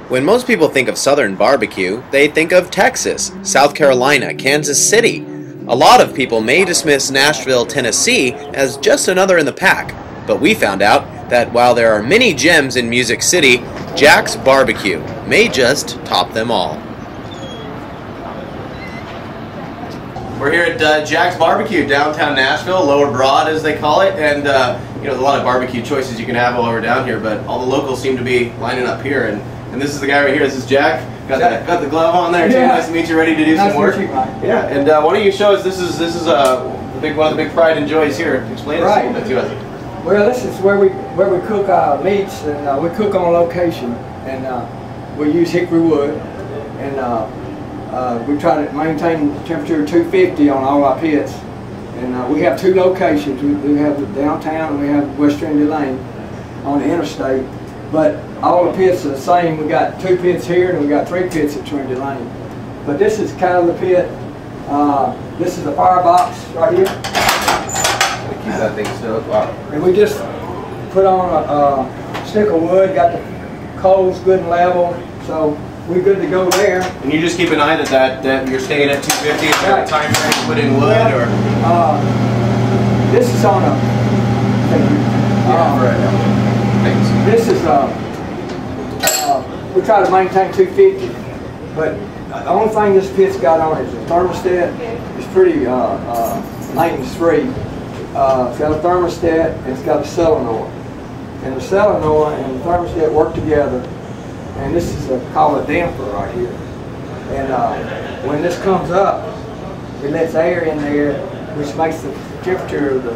When most people think of Southern barbecue, they think of Texas, South Carolina, Kansas City. A lot of people may dismiss Nashville, Tennessee as just another in the pack, but we found out that while there are many gems in Music City, Jack's Barbecue may just top them all. We're here at Jack's Barbecue, downtown Nashville, Lower Broad as they call it, and you know, there's a lot of barbecue choices you can have while we're down here, but all the locals seem to be lining up here, and this is the guy right here. This is Jack. Got the glove on there too. Yeah. Nice to meet you. Ready to do some work? Yeah. And why don't you show us? This is one of the big pride and joys here. Explain this a little bit to us. Well, this is where we cook our meats, and we cook on location, and we use hickory wood, and we try to maintain the temperature of 250 on all our pits. And we have two locations. We have the downtown and we have West Trinity Lane on the interstate. But all the pits are the same. We got two pits here and we got three pits at Trinity Lane. But this is kind of the pit. This is the firebox right here. Keep that thing still. Wow. And we just put on a stick of wood, got the coals good and level, so we're good to go there. And you just keep an eye that you're staying at 250. Is there a time frame to put in wood, or? This is on a. This is we try to maintain 250, but the only thing this pit's got on it is a thermostat. It's pretty maintenance free. It's got a thermostat and it's got a solenoid, and the solenoid and the thermostat work together. And this is called a damper right here. And when this comes up, it lets air in there, which makes the temperature of the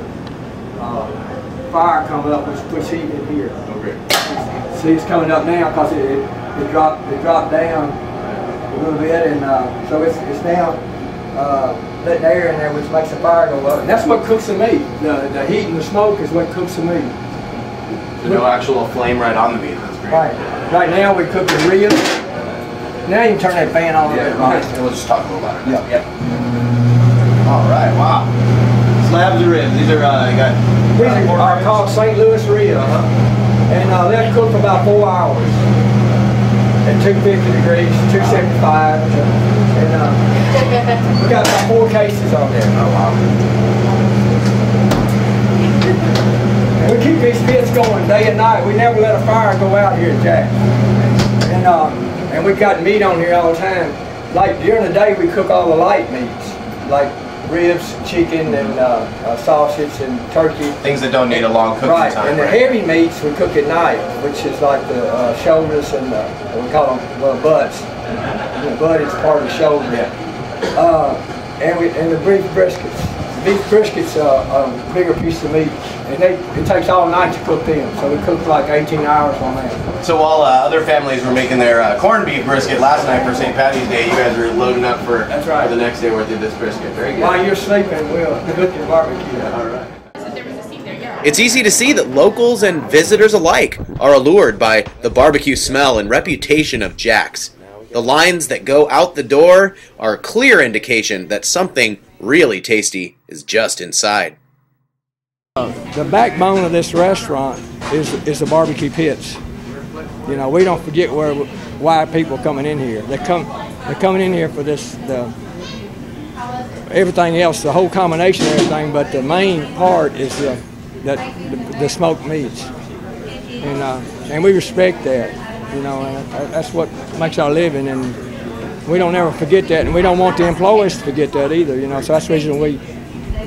fire come up, which puts heat in here. Okay. See, it's coming up now because it dropped down a little bit, and so it's now letting air in there, which makes the fire go up. And that's what cooks the meat. The heat and the smoke is what cooks the meat. So no actual flame right on the meat. That's great. Right now we cook the ribs. Now you can turn that fan on. Yeah, right. We'll just talk a little about it. Yeah. Yep. All right. Wow. Slabs of ribs. These are called St. Louis ribs, and they're cooked for about 4 hours at 250 degrees, 275, and we got about 4 cases on there. Oh wow. And we keep these pits going day and night. We never let a fire go out here at Jack. And we've got meat on here all the time. Like during the day we cook all the light meats, like ribs, chicken, and sausage and turkey. Things that don't need a long cooking time. And the heavy meats we cook at night, which is like the shoulders and we call them butts. The butt is part of the shoulder. Yeah. And the beef briskets. Beef briskets are a bigger piece of meat, and it takes all night to cook them, so we cook like 18 hours on that. So while other families were making their corned beef brisket last night for St. Patty's Day, you guys were loading up for the next day worth of this brisket. Very good. While you're sleeping, we'll cook your barbecue. All right. It's easy to see that locals and visitors alike are allured by the barbecue smell and reputation of Jack's. The lines that go out the door are a clear indication that something really tasty is just inside. The backbone of this restaurant is the barbecue pits. You know, we don't forget why people are coming in here. They're coming in here for this, everything else, the whole combination of everything, but the main part is the smoked meats, and we respect that. You know, and that's what makes our living, and we don't ever forget that, and we don't want the employees to forget that either. You know, so that's the reason we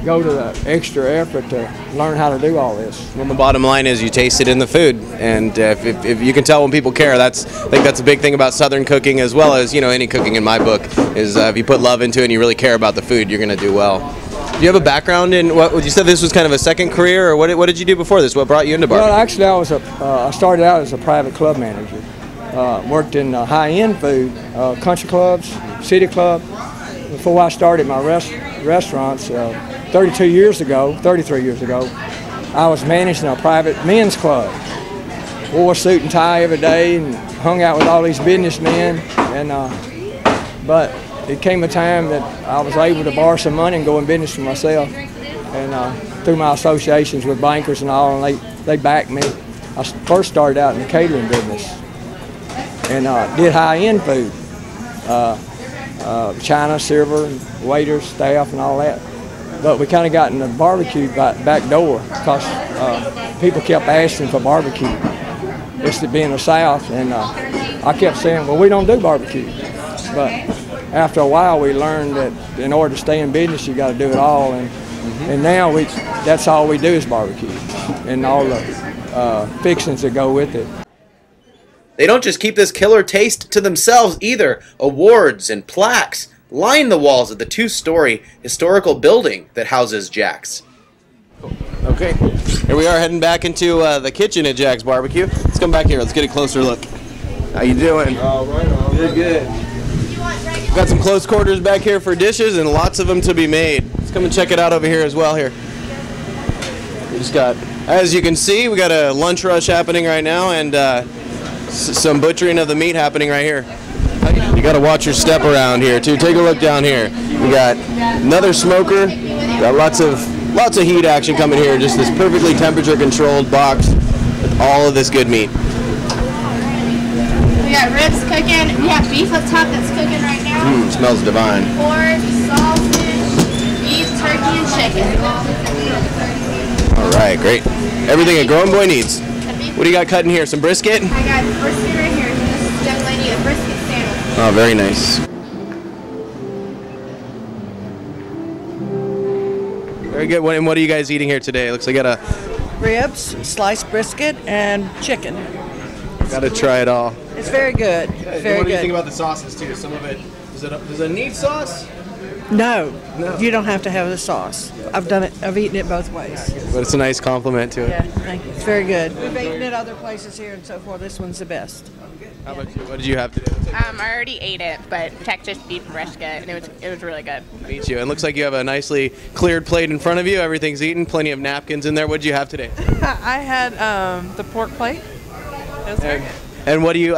go to the extra effort to learn how to do all this. Well, the bottom line is you taste it in the food, and if you can tell when people care, I think that's a big thing about Southern cooking, as well as, you know, any cooking in my book, is if you put love into it and you really care about the food, you're going to do well. Do you have a background in what you said? This was kind of a second career, or what did you do before this? What brought you into barbecue? Well, actually, I started out as a private club manager. Worked in high-end food, country clubs, city club. Before I started my restaurants, 33 years ago, I was managing a private men's club. Wore a suit and tie every day and hung out with all these businessmen. But it came a time that I was able to borrow some money and go in business for myself. And through my associations with bankers and all, and they backed me. I first started out in the catering business. and did high-end food, china, silver, waiters, staff, and all that. But we kind of got in the barbecue back door because people kept asking for barbecue. It's to be in the South, and I kept saying, well, we don't do barbecue. But after a while, we learned that in order to stay in business, you got to do it all. And now that's all we do is barbecue and all the fixings that go with it. They don't just keep this killer taste to themselves either. Awards and plaques line the walls of the 2-story historical building that houses Jack's. Okay, here we are heading back into the kitchen at Jack's Barbecue. Let's come back here. Let's get a closer look. How you doing? All right. Good. Got some close quarters back here for dishes and lots of them to be made. Let's come and check it out over here as well here. We just got, as you can see, we got a lunch rush happening right now and some butchering of the meat happening right here. You got to watch your step around here too. Take a look down here. We got another smoker. Got lots of heat action coming here. Just this perfectly temperature controlled box with all of this good meat. We got ribs cooking. We have beef up top that's cooking right now. Smells divine. Pork, sausage, beef, turkey, and chicken. All right, great. Everything a growing boy needs. What do you got cutting here? Some brisket? I got brisket right here. This is young lady a brisket sandwich. Oh, very nice. Very good. And what are you guys eating here today? It looks like you got a ribs, sliced brisket, and chicken. Got to try it all. It's very good. Very good. What do you think about the sauces too? Some of it does it need sauce? No, you don't have to have the sauce. I've done it. I've eaten it both ways. But it's a nice compliment to it. Yeah, thank you. It's very good. We've eaten at other places here and so forth. This one's the best. How about you? What did you have today? I already ate it, but Texas beef brisket, and it was really good. Meet you. It looks like you have a nicely cleared plate in front of you. Everything's eaten. Plenty of napkins in there. What did you have today? I had the pork plate. It was very good. And what do you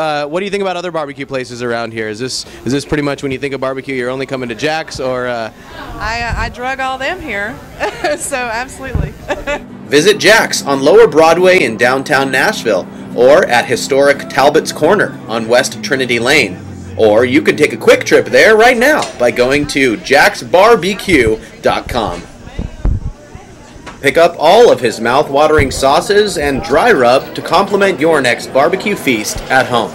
think about other barbecue places around here? Is this pretty much when you think of barbecue, you're only coming to Jack's, or? I drug all them here, so absolutely. Visit Jack's on Lower Broadway in downtown Nashville, or at historic Talbot's Corner on West Trinity Lane. Or you can take a quick trip there right now by going to jacksbarbq.com. Pick up all of his mouth-watering sauces and dry rub to complement your next barbecue feast at home.